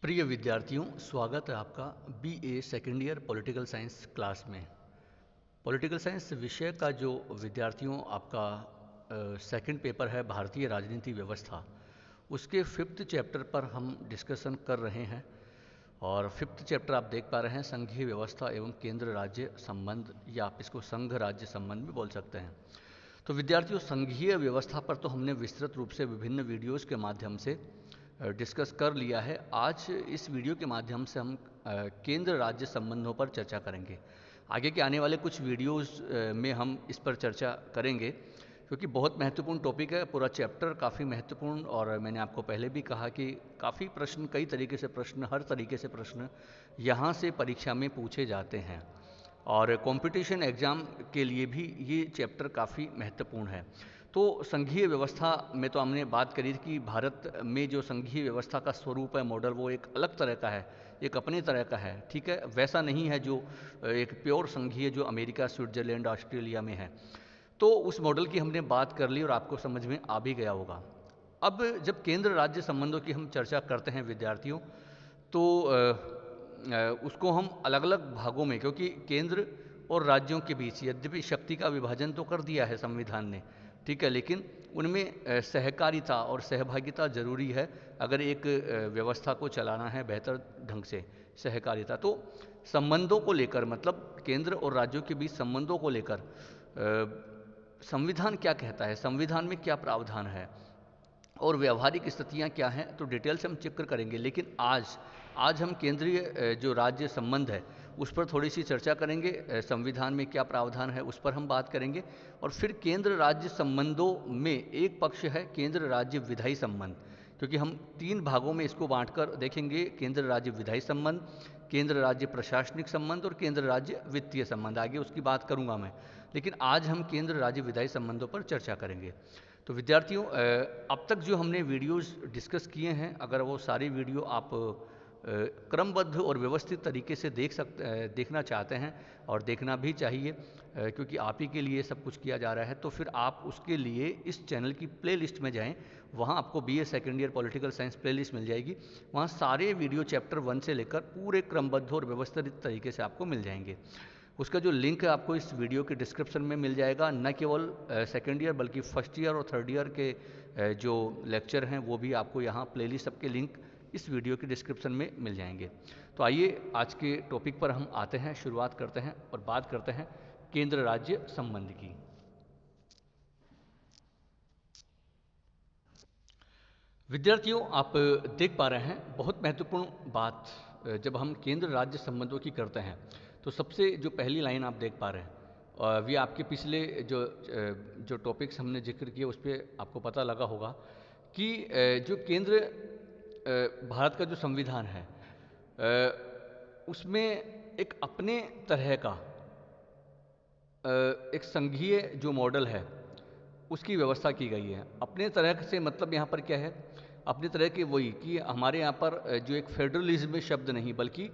प्रिय विद्यार्थियों, स्वागत है आपका BA second year political science class में। पॉलिटिकल साइंस विषय का जो विद्यार्थियों आपका सेकंड पेपर है भारतीय राजनीति व्यवस्था, उसके फिफ्थ चैप्टर पर हम डिस्कशन कर रहे हैं। और फिफ्थ चैप्टर आप देख पा रहे हैं, संघीय व्यवस्था एवं केंद्र राज्य संबंध, या आप इसको संघ राज्य संबंध भी बोल सकते हैं। तो विद्यार्थियों, संघीय व्यवस्था पर तो हमने विस्तृत रूप से विभिन्न वीडियोज़ के माध्यम से डिस्कस कर लिया है। आज इस वीडियो के माध्यम से हम केंद्र राज्य संबंधों पर चर्चा करेंगे। आगे के आने वाले कुछ वीडियोस में हम इस पर चर्चा करेंगे, क्योंकि बहुत महत्वपूर्ण टॉपिक है। पूरा चैप्टर काफ़ी महत्वपूर्ण, और मैंने आपको पहले भी कहा कि काफ़ी प्रश्न, कई तरीके से प्रश्न, हर तरीके से प्रश्न यहाँ से परीक्षा में पूछे जाते हैं, और कंपटीशन एग्ज़ाम के लिए भी ये चैप्टर काफ़ी महत्वपूर्ण है। तो संघीय व्यवस्था में तो हमने बात करी थी कि भारत में जो संघीय व्यवस्था का स्वरूप है, मॉडल, वो एक अलग तरह का है, एक अपने तरह का है। ठीक है, वैसा नहीं है जो एक प्योर संघीय जो अमेरिका, स्विट्जरलैंड, ऑस्ट्रेलिया में है। तो उस मॉडल की हमने बात कर ली और आपको समझ में आ भी गया होगा। अब जब केंद्र राज्य संबंधों की हम चर्चा करते हैं विद्यार्थियों, तो उसको हम अलग अलग भागों में, क्योंकि केंद्र और राज्यों के बीच यद्यपि शक्ति का विभाजन तो कर दिया है संविधान ने, ठीक है, लेकिन उनमें सहकारिता और सहभागिता जरूरी है अगर एक व्यवस्था को चलाना है बेहतर ढंग से। सहकारिता तो संबंधों को लेकर, मतलब केंद्र और राज्यों के बीच संबंधों को लेकर संविधान क्या कहता है, संविधान में क्या प्रावधान है और व्यवहारिक स्थितियाँ क्या हैं, तो डिटेल से हम जिक्र करेंगे। लेकिन आज हम केंद्रीय जो राज्य संबंध है उस पर थोड़ी सी चर्चा करेंगे। संविधान में क्या प्रावधान है उस पर हम बात करेंगे। और फिर केंद्र राज्य संबंधों में एक पक्ष है केंद्र राज्य विधायी संबंध, क्योंकि हम तीन भागों में इसको बांटकर देखेंगे: केंद्र राज्य विधायी संबंध, केंद्र राज्य प्रशासनिक संबंध और केंद्र राज्य वित्तीय संबंध। आगे उसकी बात करूंगा मैं, लेकिन आज हम केंद्र राज्य विधायी संबंधों पर चर्चा करेंगे। तो विद्यार्थियों, अब तक जो हमने वीडियोस डिस्कस किए हैं, अगर वो सारी वीडियो आप क्रमबद्ध और व्यवस्थित तरीके से देखना चाहते हैं, और देखना भी चाहिए, क्योंकि आप ही के लिए सब कुछ किया जा रहा है, तो फिर आप उसके लिए इस चैनल की प्लेलिस्ट में जाएं। वहाँ आपको BA second year political science playlist मिल जाएगी। वहाँ सारे वीडियो चैप्टर 1 से लेकर पूरे क्रमबद्ध और व्यवस्थित तरीके से आपको मिल जाएंगे। उसका जो लिंक है आपको इस वीडियो के डिस्क्रिप्शन में मिल जाएगा। न केवल सेकेंड ईयर बल्कि फर्स्ट ईयर और थर्ड ईयर के जो लेक्चर हैं वो भी आपको यहाँ प्लेलिस्ट सबके लिंक इस वीडियो के डिस्क्रिप्शन में मिल जाएंगे। तो आइए आज के टॉपिक पर हम आते हैं, शुरुआत करते हैं और बात करते हैं केंद्र राज्य संबंध की। विद्यार्थियों, आप देख पा रहे हैं बहुत महत्वपूर्ण बात जब हम केंद्र राज्य संबंधों की करते हैं, तो सबसे जो पहली लाइन आप देख पा रहे हैं, और ये आपके पिछले जो टॉपिक्स हमने जिक्र किए उस पर आपको पता लगा होगा कि जो केंद्र भारत का जो संविधान है, उसमें एक अपने तरह का एक संघीय जो मॉडल है उसकी व्यवस्था की गई है। अपने तरह से मतलब यहाँ पर क्या है, अपने तरह के वही कि हमारे यहाँ पर जो एक फेडरलिज्म शब्द नहीं बल्कि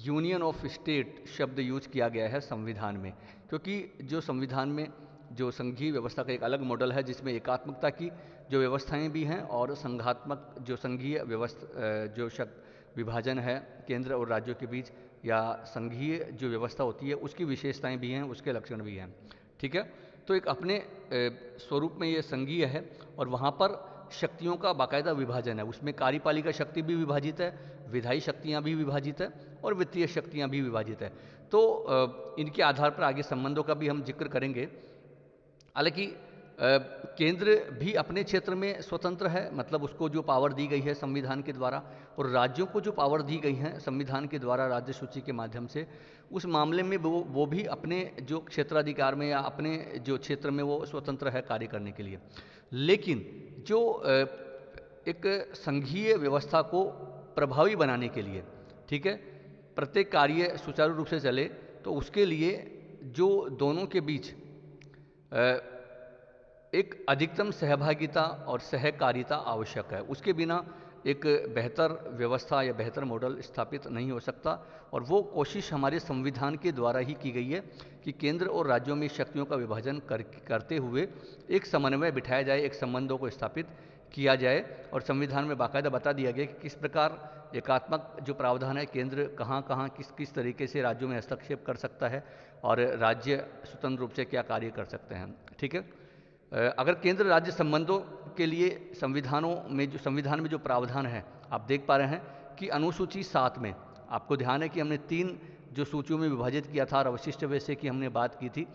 यूनियन ऑफ स्टेट शब्द यूज किया गया है संविधान में, क्योंकि जो संविधान में जो संघीय व्यवस्था का एक अलग मॉडल है जिसमें एकात्मकता की जो व्यवस्थाएं भी हैं और संघात्मक जो संघीय व्यवस्था जो विभाजन है केंद्र और राज्यों के बीच, या संघीय जो व्यवस्था होती है उसकी विशेषताएं भी हैं, उसके लक्षण भी हैं। ठीक है, तो एक अपने स्वरूप में ये संघीय है, और वहाँ पर शक्तियों का बाकायदा विभाजन है। उसमें कार्यपालिका शक्ति भी विभाजित है, विधायी शक्तियाँ भी विभाजित है और वित्तीय शक्तियाँ भी विभाजित है। तो इनके आधार पर आगे संबंधों का भी हम जिक्र करेंगे। हालांकि केंद्र भी अपने क्षेत्र में स्वतंत्र है, मतलब उसको जो पावर दी गई है संविधान के द्वारा, और राज्यों को जो पावर दी गई है संविधान के द्वारा राज्य सूची के माध्यम से, उस मामले में वो भी अपने जो क्षेत्राधिकार में या अपने जो क्षेत्र में वो स्वतंत्र है कार्य करने के लिए। लेकिन जो एक संघीय व्यवस्था को प्रभावी बनाने के लिए, ठीक है, प्रत्येक कार्य सुचारू रूप से चले, तो उसके लिए जो दोनों के बीच एक अधिकतम सहभागिता और सहकारिता आवश्यक है। उसके बिना एक बेहतर व्यवस्था या बेहतर मॉडल स्थापित नहीं हो सकता, और वो कोशिश हमारे संविधान के द्वारा ही की गई है कि केंद्र और राज्यों में शक्तियों का विभाजन करते हुए एक समन्वय बिठाया जाए, एक संबंधों को स्थापित किया जाए और संविधान में बाकायदा बता दिया गया कि किस प्रकार एकात्मक जो प्रावधान है केंद्र कहाँ कहाँ किस किस तरीके से राज्यों में हस्तक्षेप कर सकता है और राज्य स्वतंत्र रूप से क्या कार्य कर सकते हैं। ठीक है, अगर केंद्र राज्य संबंधों के लिए संविधान में जो प्रावधान है आप देख पा रहे हैं कि अनुसूची 7 में आपको ध्यान है कि हमने 3 जो सूचियों में विभाजित किया था और अवशिष्ट वैसे की हमने बात की थी,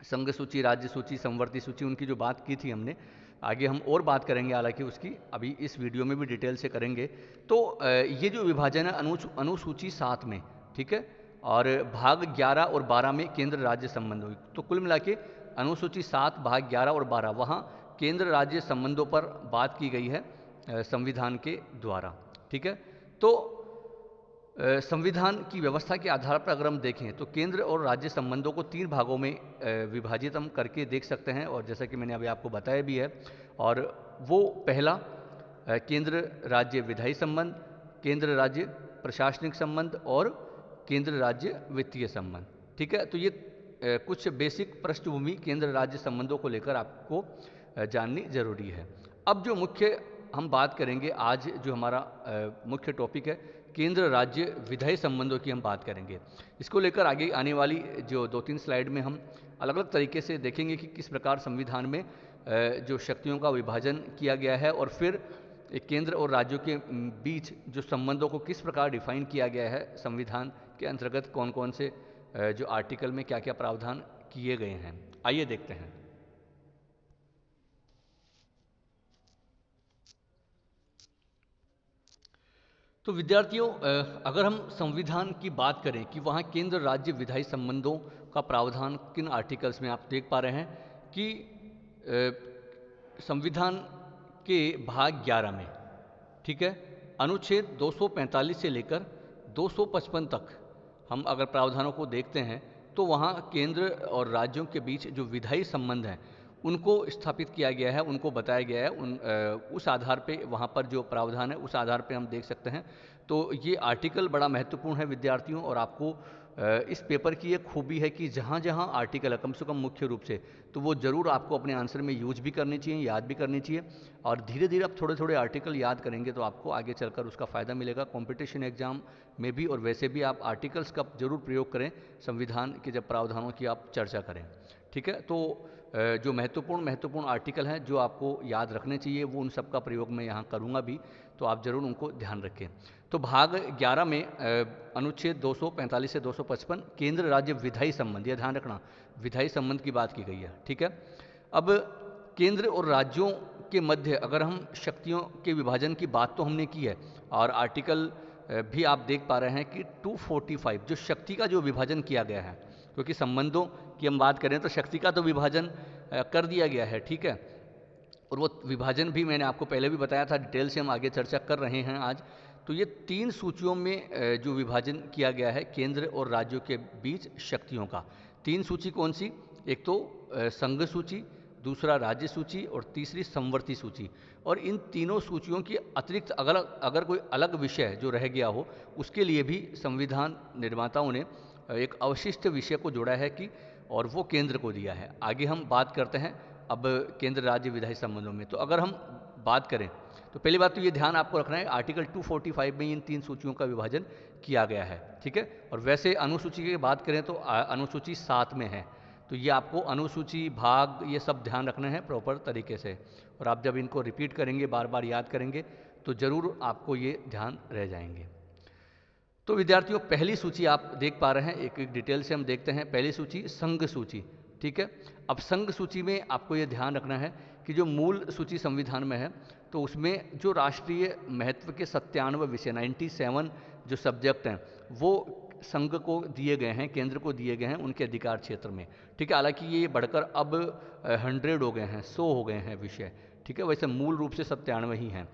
संघ सूची, राज्य सूची, समवर्ती सूची, उनकी जो बात की थी हमने, आगे हम और बात करेंगे हालांकि उसकी, अभी इस वीडियो में भी डिटेल से करेंगे। तो ये जो विभाजन है अनुसूची 7 में, ठीक है, और भाग 11 और 12 में केंद्र राज्य संबंधों, तो कुल मिला के अनुसूची 7 भाग 11 और 12 वहाँ केंद्र राज्य संबंधों पर बात की गई है संविधान के द्वारा। ठीक है, तो संविधान की व्यवस्था के आधार पर अगर हम देखें तो केंद्र और राज्य संबंधों को 3 भागों में विभाजित हम करके देख सकते हैं, और जैसा कि मैंने अभी आपको बताया भी है। और वो पहला केंद्र राज्य विधायी संबंध, केंद्र राज्य प्रशासनिक संबंध और केंद्र राज्य वित्तीय संबंध। ठीक है, तो ये कुछ बेसिक पृष्ठभूमि केंद्र राज्य संबंधों को लेकर आपको जाननी जरूरी है। अब जो मुख्य हम बात करेंगे आज, जो हमारा मुख्य टॉपिक है केंद्र राज्य विधायी संबंधों की हम बात करेंगे। इसको लेकर आगे आने वाली जो 2-3 स्लाइड में हम अलग अलग तरीके से देखेंगे कि किस प्रकार संविधान में जो शक्तियों का विभाजन किया गया है और फिर केंद्र और राज्यों के बीच जो संबंधों को किस प्रकार डिफाइन किया गया है, संविधान के अंतर्गत कौन कौन से जो आर्टिकल में क्या क्या प्रावधान किए गए हैं। आइए देखते हैं। तो विद्यार्थियों, अगर हम संविधान की बात करें कि वहाँ केंद्र राज्य विधायी संबंधों का प्रावधान किन आर्टिकल्स में, आप देख पा रहे हैं कि संविधान के भाग 11 में, ठीक है, अनुच्छेद 245 से लेकर 255 तक हम अगर प्रावधानों को देखते हैं तो वहाँ केंद्र और राज्यों के बीच जो विधायी संबंध हैं उनको स्थापित किया गया है, उनको बताया गया है। उस आधार पे वहाँ पर जो प्रावधान है उस आधार पे हम देख सकते हैं। तो ये आर्टिकल बड़ा महत्वपूर्ण है विद्यार्थियों, और आपको इस पेपर की एक खूबी है कि जहाँ जहाँ आर्टिकल है कम से कम मुख्य रूप से, तो वो ज़रूर आपको अपने आंसर में यूज भी करनी चाहिए, याद भी करनी चाहिए। और धीरे धीरे आप थोड़े थोड़े आर्टिकल याद करेंगे तो आपको आगे चलकर उसका फ़ायदा मिलेगा कॉम्पिटिशन एग्जाम में भी, और वैसे भी आप आर्टिकल्स का जरूर प्रयोग करें संविधान के जब प्रावधानों की आप चर्चा करें। ठीक है, तो जो महत्वपूर्ण आर्टिकल हैं जो आपको याद रखने चाहिए वो उन सब का प्रयोग मैं यहाँ करूँगा भी, तो आप जरूर उनको ध्यान रखें। तो भाग 11 में अनुच्छेद 245 से 255 केंद्र राज्य विधायी संबंध, यह ध्यान रखना विधायी संबंध की बात की गई है। ठीक है, अब केंद्र और राज्यों के मध्य अगर हम शक्तियों के विभाजन की बात तो हमने की है, और आर्टिकल भी आप देख पा रहे हैं कि 245 जो शक्ति का जो विभाजन किया गया है, क्योंकि संबंधों की हम बात करें तो शक्ति का तो विभाजन कर दिया गया है। ठीक है, और वो विभाजन भी मैंने आपको पहले भी बताया था, डिटेल से हम आगे चर्चा कर रहे हैं आज। तो ये 3 सूचियों में जो विभाजन किया गया है केंद्र और राज्यों के बीच शक्तियों का, 3 सूची कौन सी, एक तो संघ सूची, दूसरा राज्य सूची और तीसरी समवर्ती सूची। और इन तीनों सूचियों की अतिरिक्त अगर कोई अलग विषय जो रह गया हो उसके लिए भी संविधान निर्माताओं ने एक अवशिष्ट विषय को जोड़ा है कि, और वो केंद्र को दिया है। आगे हम बात करते हैं अब केंद्र राज्य विधायी संबंधों में। तो अगर हम बात करें तो पहली बात तो ये ध्यान आपको रखना है आर्टिकल 245 में इन 3 सूचियों का विभाजन किया गया है। ठीक है, और वैसे अनुसूची की बात करें तो अनुसूची 7 में है, तो ये आपको अनुसूची भाग ये सब ध्यान रखना है प्रॉपर तरीके से, और आप जब इनको रिपीट करेंगे बार बार याद करेंगे तो ज़रूर आपको ये ध्यान रह जाएंगे। तो विद्यार्थियों, पहली सूची आप देख पा रहे हैं, एक एक डिटेल से हम देखते हैं। पहली सूची संघ सूची। ठीक है, अब संघ सूची में आपको ये ध्यान रखना है कि जो मूल सूची संविधान में है तो उसमें जो राष्ट्रीय महत्व के 97 विषय 97 जो सब्जेक्ट हैं वो संघ को दिए गए हैं, केंद्र को दिए गए हैं उनके अधिकार क्षेत्र में। ठीक है, हालांकि ये बढ़कर अब 100 हो गए हैं, 100 हो गए हैं विषय। ठीक है, वैसे मूल रूप से 97 ही हैं,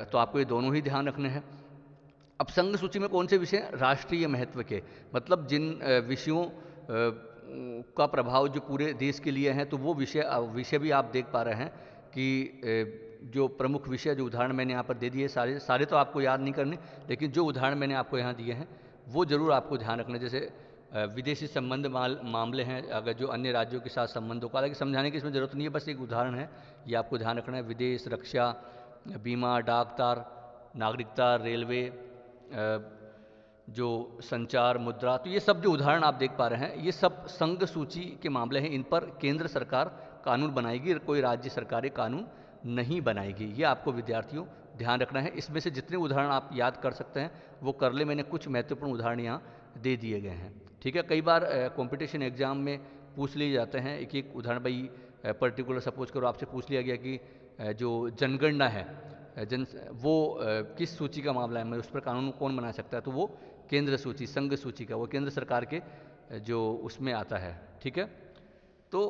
तो आपको ये दोनों ही ध्यान रखने हैं। अब संघ सूची में कौन से विषय राष्ट्रीय महत्व के, मतलब जिन विषयों का प्रभाव जो पूरे देश के लिए हैं, तो वो विषय भी आप देख पा रहे हैं कि जो प्रमुख विषय, जो उदाहरण मैंने यहाँ पर दे दिए, सारे तो आपको याद नहीं करने, लेकिन जो उदाहरण मैंने आपको यहाँ दिए हैं वो जरूर आपको ध्यान रखना। जैसे विदेशी संबंध मामले हैं, अगर जो अन्य राज्यों के साथ संबंधों को, हालांकि समझाने की इसमें ज़रूरत नहीं है, बस एक उदाहरण है, ये आपको ध्यान रखना है। विदेश, रक्षा, बीमा, डाक तार, नागरिकता, रेलवे, जो संचार, मुद्रा, तो ये सब जो उदाहरण आप देख पा रहे हैं, ये सब संघ सूची के मामले हैं। इन पर केंद्र सरकार कानून बनाएगी, कोई राज्य सरकारें कानून नहीं बनाएगी। ये आपको विद्यार्थियों ध्यान रखना है। इसमें से जितने उदाहरण आप याद कर सकते हैं वो कर ले, मैंने कुछ महत्वपूर्ण उदाहरण यहाँ दे दिए गए हैं, ठीक है। कई बार कंपटीशन एग्जाम में पूछ लिए जाते हैं एक एक उदाहरण। भाई पर्टिकुलर सपोज करो आपसे पूछ लिया गया कि जो जनगणना है, वो किस सूची का मामला है, मैं उस पर कानून कौन बना सकता है, तो वो केंद्र सूची, संघ सूची का, वो केंद्र सरकार के जो उसमें आता है, ठीक है। तो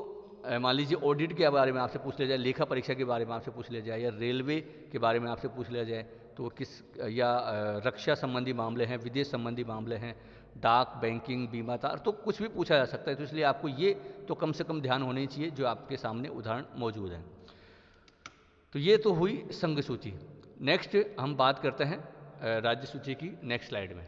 मान लीजिए ऑडिट के बारे में आपसे पूछ लिया जाए, लेखा परीक्षा के बारे में आपसे पूछ लिया जाए, या रेलवे के बारे में आपसे पूछ लिया जाए, तो किस, या रक्षा संबंधी मामले हैं, विदेश संबंधी मामले हैं, डाक, बैंकिंग, बीमा तार, तो कुछ भी पूछा जा सकता है। तो इसलिए आपको ये तो कम से कम ध्यान होने चाहिए जो आपके सामने उदाहरण मौजूद हैं। तो ये तो हुई संघ सूची। नेक्स्ट हम बात करते हैं राज्य सूची की, नेक्स्ट स्लाइड में।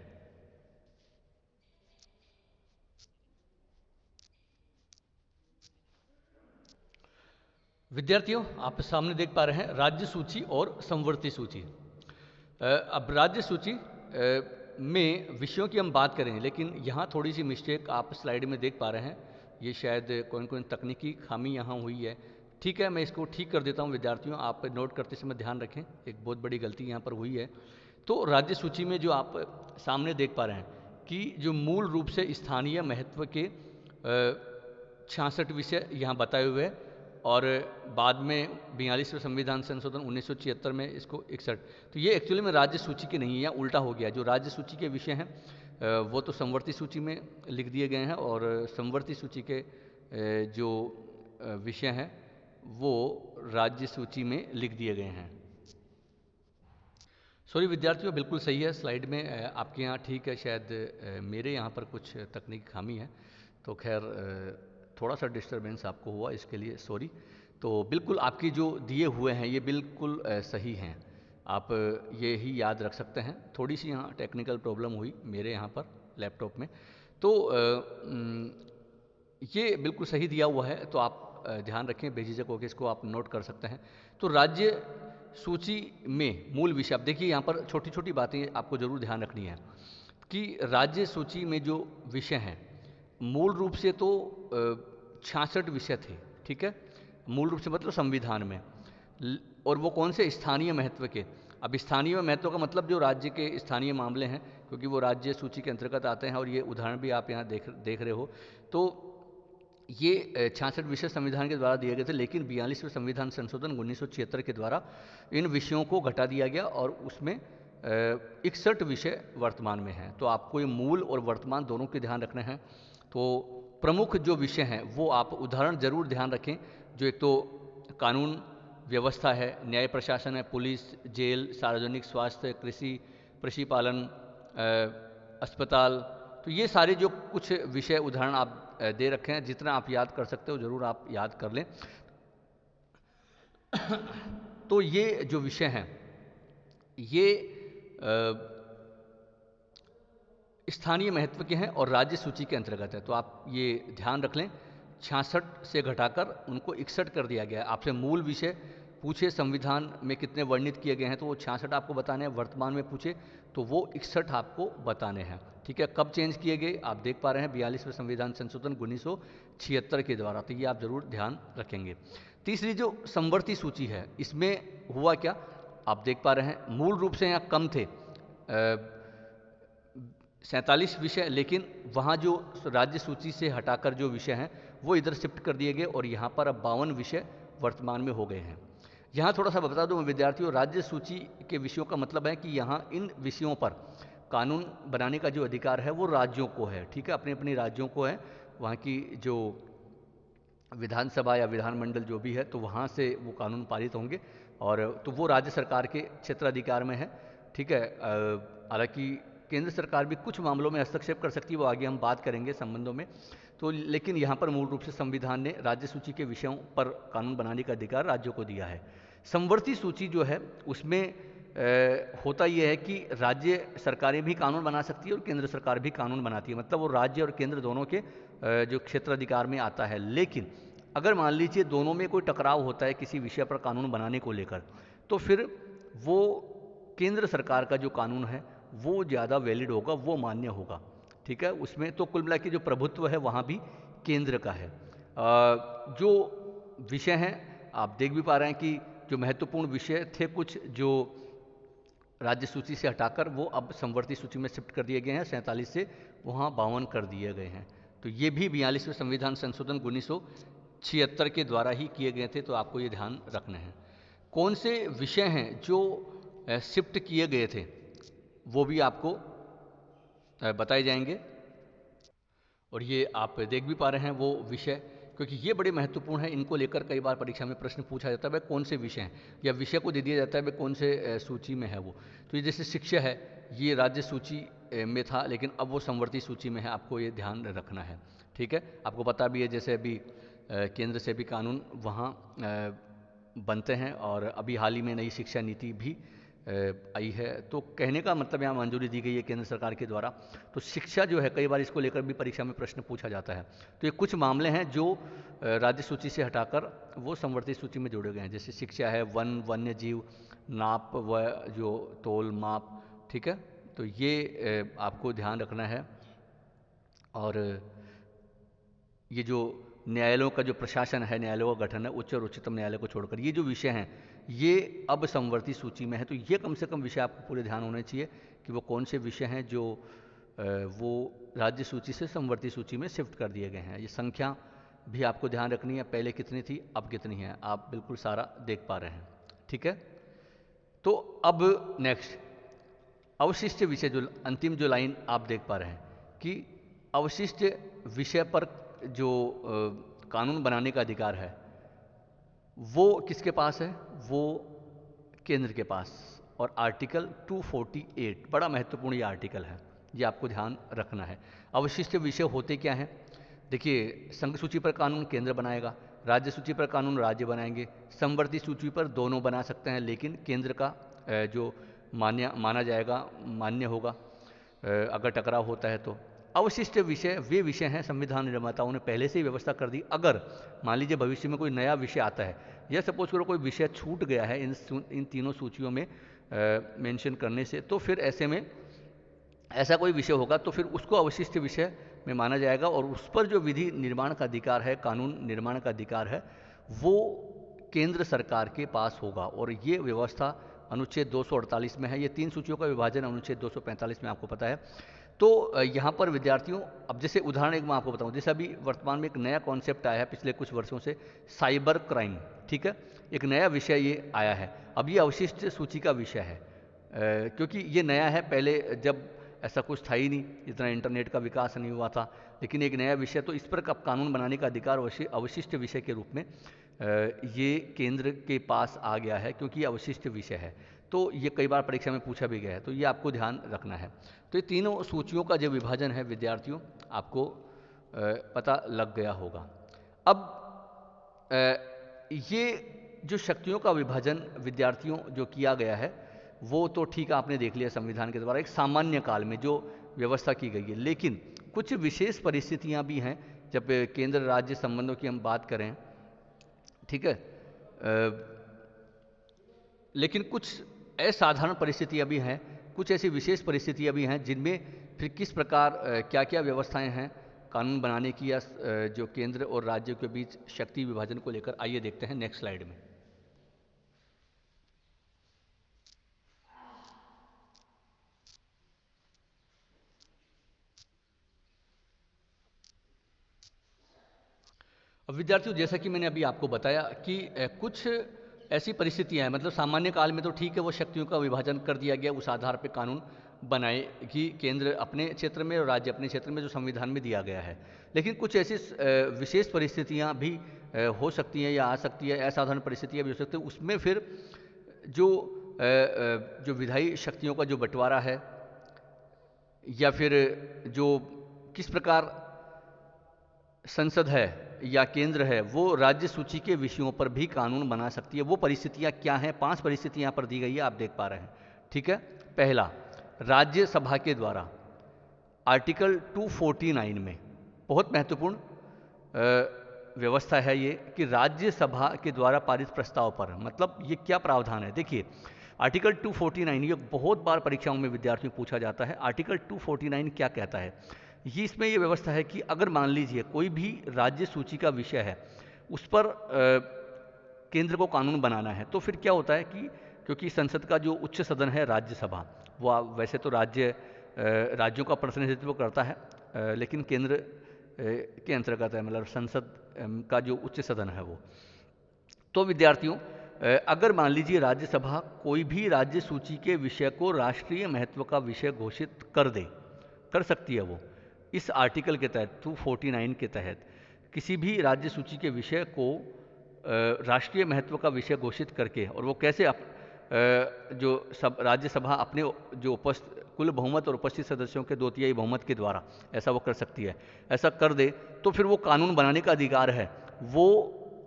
विद्यार्थियों, आप सामने देख पा रहे हैं राज्य सूची और संवर्ती सूची। अब राज्य सूची में विषयों की हम बात करेंगे, लेकिन यहाँ थोड़ी सी मिस्टेक आप स्लाइड में देख पा रहे हैं। ये शायद कौन कौन तकनीकी खामी यहाँ हुई है, ठीक है, मैं इसको ठीक कर देता हूँ। विद्यार्थियों, आप नोट करते समय ध्यान रखें, एक बहुत बड़ी गलती यहाँ पर हुई है। तो राज्य सूची में जो आप सामने देख पा रहे हैं कि जो मूल रूप से स्थानीय महत्व के 66 विषय यहाँ बताए हुए हैं, और बाद में 42वें संविधान संशोधन 1976 में इसको 61। तो ये एक्चुअली में राज्य सूची के नहीं है, उल्टा हो गया। जो राज्य सूची के विषय हैं वो तो संवर्ती सूची में लिख दिए गए हैं, और संवर्ती सूची के जो विषय हैं वो राज्य सूची में लिख दिए गए हैं। सॉरी विद्यार्थियों, बिल्कुल सही है, स्लाइड में आपके यहाँ ठीक है, शायद मेरे यहाँ पर कुछ तकनीकी खामी है। तो खैर थोड़ा सा डिस्टरबेंस आपको हुआ, इसके लिए सॉरी। तो बिल्कुल आपकी जो दिए हुए हैं ये बिल्कुल सही हैं, आप ये ही याद रख सकते हैं। थोड़ी सी यहाँ टेक्निकल प्रॉब्लम हुई मेरे यहाँ पर लैपटॉप में, तो ये बिल्कुल सही दिया हुआ है, तो आप ध्यान रखें, बेझिझक होकर इसको आप नोट कर सकते हैं। तो राज्य सूची में मूल विषय, आप देखिए यहाँ पर छोटी छोटी बातें आपको जरूर ध्यान रखनी है कि राज्य सूची में जो विषय हैं मूल रूप से तो 66 विषय थे, ठीक है, मूल रूप से मतलब संविधान में, और वो कौन से, स्थानीय महत्व के। अब स्थानीय महत्व का मतलब जो राज्य के स्थानीय मामले हैं, क्योंकि वो राज्य सूची के अंतर्गत आते हैं, और ये उदाहरण भी आप यहाँ देख रहे हो। तो ये 66 विषय संविधान के द्वारा दिए गए थे, लेकिन 42वें संविधान संशोधन 1976 के द्वारा इन विषयों को घटा दिया गया, और उसमें 61 विषय वर्तमान में हैं। तो आपको ये मूल और वर्तमान दोनों के ध्यान रखना है। तो प्रमुख जो विषय हैं वो आप उदाहरण जरूर ध्यान रखें, जो एक तो कानून व्यवस्था है, न्याय प्रशासन है, पुलिस, जेल, सार्वजनिक स्वास्थ्य, कृषि, पशुपालन, अस्पताल। तो ये सारे जो कुछ विषय उदाहरण आप दे रखे हैं, जितना आप याद कर सकते हो जरूर आप याद कर लें। तो ये जो विषय हैं ये स्थानीय महत्व के हैं और राज्य सूची के अंतर्गत है। तो आप ये ध्यान रख लें, 66 से घटाकर उनको 61 कर दिया गया है। आपसे मूल विषय पूछे संविधान में कितने वर्णित किए गए हैं, तो वो 66 आपको बताने हैं। वर्तमान में पूछे तो वो 61 आपको बताने हैं, ठीक है। कब चेंज किए गए आप देख पा रहे हैं, 42वें संविधान संशोधन 1976 के द्वारा। तो ये आप जरूर ध्यान रखेंगे। तीसरी जो संवर्ती सूची है, इसमें हुआ क्या आप देख पा रहे हैं, मूल रूप से यहाँ कम थे 47 विषय, लेकिन वहाँ जो राज्य सूची से हटाकर जो विषय हैं वो इधर शिफ्ट कर दिए गए, और यहाँ पर अब 52 विषय वर्तमान में हो गए हैं। यहाँ थोड़ा सा बता दूं विद्यार्थियों, राज्य सूची के विषयों का मतलब है कि यहाँ इन विषयों पर कानून बनाने का जो अधिकार है वो राज्यों को है, ठीक है, अपने अपने राज्यों को है। वहाँ की जो विधानसभा या विधानमंडल जो भी है, तो वहाँ से वो कानून पारित होंगे, और तो वो राज्य सरकार के क्षेत्राधिकार में है, ठीक है। हालांकि केंद्र सरकार भी कुछ मामलों में हस्तक्षेप कर सकती है, वो आगे हम बात करेंगे संबंधों में। तो लेकिन यहाँ पर मूल रूप से संविधान ने राज्य सूची के विषयों पर कानून बनाने का अधिकार राज्यों को दिया है। संवर्ती सूची जो है उसमें होता यह है कि राज्य सरकारें भी कानून बना सकती है और केंद्र सरकार भी कानून बनाती है, मतलब वो राज्य और केंद्र दोनों के जो क्षेत्र अधिकार में आता है। लेकिन अगर मान लीजिए दोनों में कोई टकराव होता है किसी विषय पर कानून बनाने को लेकर, तो फिर वो केंद्र सरकार का जो कानून है वो ज़्यादा वैलिड होगा, वो मान्य होगा। ठीक है, उसमें तो कुल मिला के जो प्रभुत्व है वहाँ भी केंद्र का है। जो विषय हैं आप देख भी पा रहे हैं कि जो महत्वपूर्ण विषय थे कुछ, जो राज्य सूची से हटाकर वो अब समवर्ती सूची में शिफ्ट कर दिए गए हैं, 47 से वहाँ 52 कर दिए गए हैं। तो ये भी 42वें संविधान संशोधन 1976 के द्वारा ही किए गए थे, तो आपको ये ध्यान रखना है। कौन से विषय हैं जो शिफ्ट किए गए थे वो भी आपको बताए जाएंगे, और ये आप देख भी पा रहे हैं वो विषय, क्योंकि ये बड़े महत्वपूर्ण हैं। इनको लेकर कई बार परीक्षा में प्रश्न पूछा जाता है भाई कौन से विषय हैं, या विषय को दे दिया जाता है भाई कौन से सूची में है वो। तो ये जैसे शिक्षा है, ये राज्य सूची में था लेकिन अब वो समवर्ती सूची में है, आपको ये ध्यान रखना है। ठीक है, आपको पता भी है जैसे अभी केंद्र से भी कानून वहाँ बनते हैं, और अभी हाल ही में नई शिक्षा नीति भी आई है, तो कहने का मतलब यहाँ मंजूरी दी गई है केंद्र सरकार के द्वारा। तो शिक्षा जो है कई बार इसको लेकर भी परीक्षा में प्रश्न पूछा जाता है। तो ये कुछ मामले हैं जो राज्य सूची से हटाकर वो समवर्ती सूची में जोड़े गए हैं, जैसे शिक्षा है, वन, वन्य जीव, नाप व जो तोल माप। ठीक है, तो ये आपको ध्यान रखना है। और ये जो न्यायालयों का जो प्रशासन है, न्यायालयों का गठन है, उच्च और उच्चतम न्यायालय को छोड़कर, ये जो विषय हैं ये अब समवर्ती सूची में है। तो ये कम से कम विषय आपको पूरे ध्यान होने चाहिए कि वो कौन से विषय हैं जो वो राज्य सूची से समवर्ती सूची में शिफ्ट कर दिए गए हैं। ये संख्या भी आपको ध्यान रखनी है, पहले कितनी थी अब कितनी है, आप बिल्कुल सारा देख पा रहे हैं। ठीक है, तो अब नेक्स्ट अवशिष्ट विषय, जो अंतिम जो लाइन आप देख पा रहे हैं कि अवशिष्ट विषय पर जो कानून बनाने का अधिकार है वो किसके पास है, वो केंद्र के पास। और आर्टिकल 248 बड़ा महत्वपूर्ण ये आर्टिकल है, ये आपको ध्यान रखना है। अवशिष्ट विषय होते क्या हैं, देखिए, संघ सूची पर कानून केंद्र बनाएगा, राज्य सूची पर कानून राज्य बनाएंगे, समवर्ती सूची पर दोनों बना सकते हैं, लेकिन केंद्र का जो माना जाएगा, मान्य होगा अगर टकराव होता है तो। अवशिष्ट विषय वे विषय हैं संविधान निर्माताओं ने पहले से ही व्यवस्था कर दी। अगर मान लीजिए भविष्य में कोई नया विषय आता है, या सपोज करो कोई विषय छूट गया है इन तीनों सूचियों में मेंशन करने से, तो फिर ऐसे में ऐसा कोई विषय होगा तो फिर उसको अवशिष्ट विषय में माना जाएगा, और उस पर जो विधि निर्माण का अधिकार है, कानून निर्माण का अधिकार है, वो केंद्र सरकार के पास होगा। और ये व्यवस्था अनुच्छेद 248 में है। ये तीन सूचियों का विभाजन अनुच्छेद 245 में आपको पता है। तो यहाँ पर विद्यार्थियों, अब जैसे उदाहरण एक मैं आपको बताऊँ, जैसे अभी वर्तमान में एक नया कॉन्सेप्ट आया है पिछले कुछ वर्षों से, साइबर क्राइम। ठीक है, एक नया विषय ये आया है, अब ये अवशिष्ट सूची का विषय है, क्योंकि ये नया है, पहले जब ऐसा कुछ था ही नहीं, इतना इंटरनेट का विकास नहीं हुआ था, लेकिन एक नया विषय, तो इस पर कानून बनाने का अधिकार अवशिष्ट विषय के रूप में ये केंद्र के पास आ गया है, क्योंकि ये अवशिष्ट विषय है। तो ये कई बार परीक्षा में पूछा भी गया है, तो ये आपको ध्यान रखना है। तो ये तीनों सूचियों का जो विभाजन है विद्यार्थियों, आपको पता लग गया होगा। अब ये जो शक्तियों का विभाजन विद्यार्थियों जो किया गया है वो तो ठीक आपने देख लिया संविधान के द्वारा, एक सामान्य काल में जो व्यवस्था की गई है। लेकिन कुछ विशेष परिस्थितियां भी हैं, जब केंद्र राज्य संबंधों की हम बात करें, ठीक है, लेकिन कुछ असाधारण परिस्थितियां भी हैं, कुछ ऐसी विशेष परिस्थितियां भी हैं जिनमें फिर किस प्रकार क्या क्या व्यवस्थाएं हैं कानून बनाने की, या जो केंद्र और राज्य के बीच शक्ति विभाजन को लेकर। आइए देखते हैं नेक्स्ट स्लाइड में। अब विद्यार्थियों, जैसा कि मैंने अभी आपको बताया कि कुछ ऐसी परिस्थितियां हैं, मतलब सामान्य काल में तो ठीक है वो शक्तियों का विभाजन कर दिया गया, उस आधार पर कानून बनाए कि केंद्र अपने क्षेत्र में और राज्य अपने क्षेत्र में, जो संविधान में दिया गया है। लेकिन कुछ ऐसी विशेष परिस्थितियां भी हो सकती हैं या आ सकती है, असाधारण परिस्थितियां भी हो सकती है, उसमें फिर जो विधायी शक्तियों का जो बंटवारा है, या फिर जो किस प्रकार संसद है या केंद्र है वो राज्य सूची के विषयों पर भी कानून बना सकती है, वो परिस्थितियां क्या हैं, 5 परिस्थितियां यहाँ पर दी गई है, आप देख पा रहे हैं। ठीक है। पहला, राज्यसभा के द्वारा आर्टिकल 249 में बहुत महत्वपूर्ण व्यवस्था है ये कि राज्यसभा के द्वारा पारित प्रस्ताव पर, मतलब ये क्या प्रावधान है। देखिए आर्टिकल 249 ये बहुत बार परीक्षाओं में विद्यार्थियों को पूछा जाता है। आर्टिकल 249 क्या कहता है? ये इसमें ये व्यवस्था है कि अगर मान लीजिए कोई भी राज्य सूची का विषय है, उस पर केंद्र को कानून बनाना है, तो फिर क्या होता है कि क्योंकि संसद का जो उच्च सदन है राज्यसभा, वो वैसे तो राज्यों का प्रतिनिधित्व करता है, लेकिन केंद्र के अंतर्गत है, मतलब संसद का जो उच्च सदन है वो। तो विद्यार्थियों, अगर मान लीजिए राज्यसभा कोई भी राज्य सूची के विषय को राष्ट्रीय महत्व का विषय घोषित कर सकती है वो इस आर्टिकल के तहत 249 के तहत किसी भी राज्य सूची के विषय को राष्ट्रीय महत्व का विषय घोषित करके, और वो कैसे जो राज्यसभा अपने जो कुल बहुमत और उपस्थित सदस्यों के 2/3 बहुमत के द्वारा ऐसा वो कर सकती है। ऐसा कर दे तो फिर वो कानून बनाने का अधिकार है वो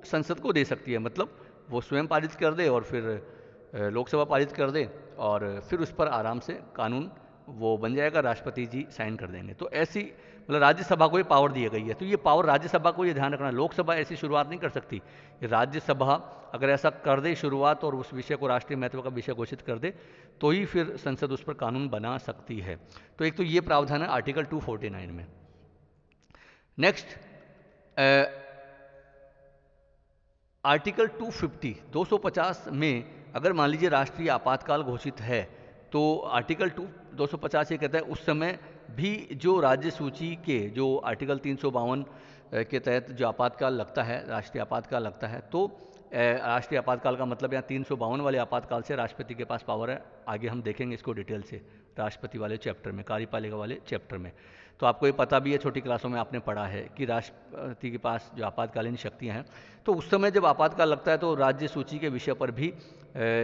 संसद को दे सकती है, मतलब वो स्वयं पारित कर दे और फिर लोकसभा पारित कर दे और फिर उस पर आराम से कानून वो बन जाएगा, राष्ट्रपति जी साइन कर देंगे। तो ऐसी मतलब राज्यसभा को ये पावर दी गई है। तो ये पावर राज्यसभा को ये ध्यान रखना, लोकसभा ऐसी शुरुआत नहीं कर सकती। राज्यसभा अगर ऐसा कर दे शुरुआत और उस विषय को राष्ट्रीय महत्व का विषय घोषित कर दे तो ही फिर संसद उस पर कानून बना सकती है। तो एक तो ये प्रावधान है आर्टिकल 249 में। नेक्स्ट, आर्टिकल 250 में अगर मान लीजिए राष्ट्रीय आपातकाल घोषित है तो आर्टिकल 250 ये कहता है उस समय भी जो राज्य सूची के जो आर्टिकल 352 के तहत जो आपातकाल लगता है, राष्ट्रीय आपातकाल लगता है, तो राष्ट्रीय आपातकाल का मतलब यहाँ 352 वाले आपातकाल से राष्ट्रपति के पास पावर है। आगे हम देखेंगे इसको डिटेल से राष्ट्रपति वाले चैप्टर में, कार्यपालिका वाले चैप्टर में। तो आपको ये पता भी है, छोटी क्लासों में आपने पढ़ा है कि राष्ट्रपति के पास जो आपातकालीन शक्तियाँ हैं, तो उस समय जब आपातकाल लगता है तो राज्य सूची के विषय पर भी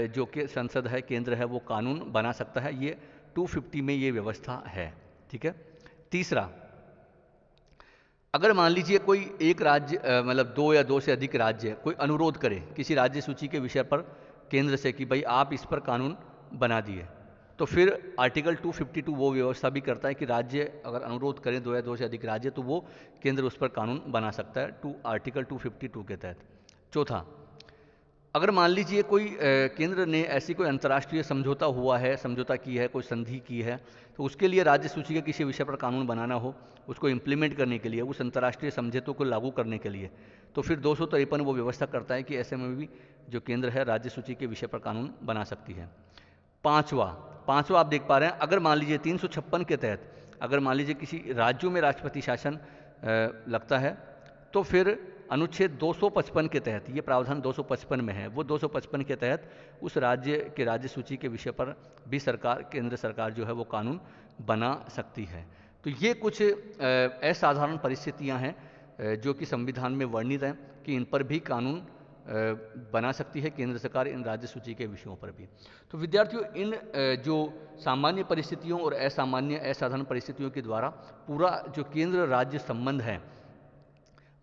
जो कि संसद है, केंद्र है, वो कानून बना सकता है। ये 250 में ये व्यवस्था है। ठीक है। तीसरा, अगर मान लीजिए कोई एक राज्य मतलब 2 या 2 से अधिक राज्य कोई अनुरोध करे किसी राज्य सूची के विषय पर केंद्र से कि भाई आप इस पर कानून बना दिए, तो फिर आर्टिकल 252 वो व्यवस्था भी करता है कि राज्य अगर अनुरोध करें 2 या 2 से अधिक राज्य तो वो केंद्र उस पर कानून बना सकता है आर्टिकल 252 के तहत। चौथा, अगर मान लीजिए कोई केंद्र ने ऐसी कोई अंतर्राष्ट्रीय समझौता हुआ है, समझौता की है, कोई संधि की है, तो उसके लिए राज्य सूची के किसी विषय पर कानून बनाना हो, उसको इम्प्लीमेंट करने के लिए, उस अंतर्राष्ट्रीय समझौतों को लागू करने के लिए, तो फिर 253 वो व्यवस्था करता है कि ऐसे में भी जो केंद्र है राज्य सूची के विषय पर कानून बना सकती है। पांचवा आप देख पा रहे हैं, अगर मान लीजिए 356 के तहत अगर मान लीजिए किसी राज्यों में राष्ट्रपति शासन लगता है तो फिर अनुच्छेद 255 के तहत, ये प्रावधान 255 में है, वो 255 के तहत उस राज्य के राज्य सूची के विषय पर भी केंद्र सरकार जो है वो कानून बना सकती है। तो ये कुछ असाधारण परिस्थितियां हैं जो कि संविधान में वर्णित हैं कि इन पर भी कानून बना सकती है केंद्र सरकार, इन राज्य सूची के विषयों पर भी। तो विद्यार्थियों, इन जो सामान्य परिस्थितियों और असाधारण परिस्थितियों के द्वारा पूरा जो केंद्र राज्य संबंध है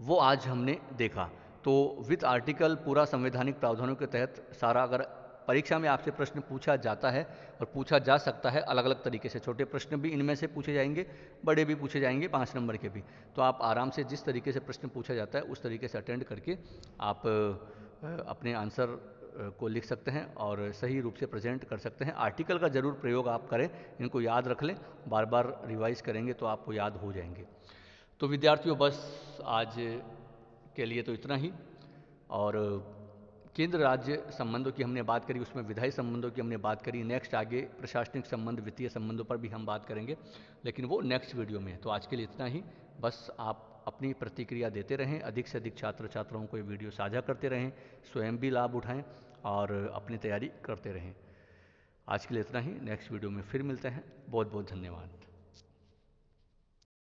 वो आज हमने देखा। तो विद आर्टिकल पूरा संवैधानिक प्रावधानों के तहत सारा, अगर परीक्षा में आपसे प्रश्न पूछा जाता है और पूछा जा सकता है अलग अलग तरीके से, छोटे प्रश्न भी इनमें से पूछे जाएंगे, बड़े भी पूछे जाएंगे, 5 नंबर के भी, तो आप आराम से जिस तरीके से प्रश्न पूछा जाता है उस तरीके से अटेंड करके आप अपने आंसर को लिख सकते हैं और सही रूप से प्रेजेंट कर सकते हैं। आर्टिकल का ज़रूर प्रयोग आप करें, इनको याद रख लें, बार बार रिवाइज करेंगे तो आपको याद हो जाएंगे। तो विद्यार्थियों, बस आज के लिए तो इतना ही। और केंद्र राज्य संबंधों की हमने बात करी, उसमें विधायी संबंधों की हमने बात करी। नेक्स्ट आगे प्रशासनिक संबंध, वित्तीय संबंधों पर भी हम बात करेंगे, लेकिन वो नेक्स्ट वीडियो में। तो आज के लिए इतना ही। बस आप अपनी प्रतिक्रिया देते रहें, अधिक से अधिक छात्र छात्राओं को ये वीडियो साझा करते रहें, स्वयं भी लाभ उठाएं और अपनी तैयारी करते रहें। आज के लिए इतना ही। नेक्स्ट वीडियो में फिर मिलते हैं। बहुत बहुत धन्यवाद।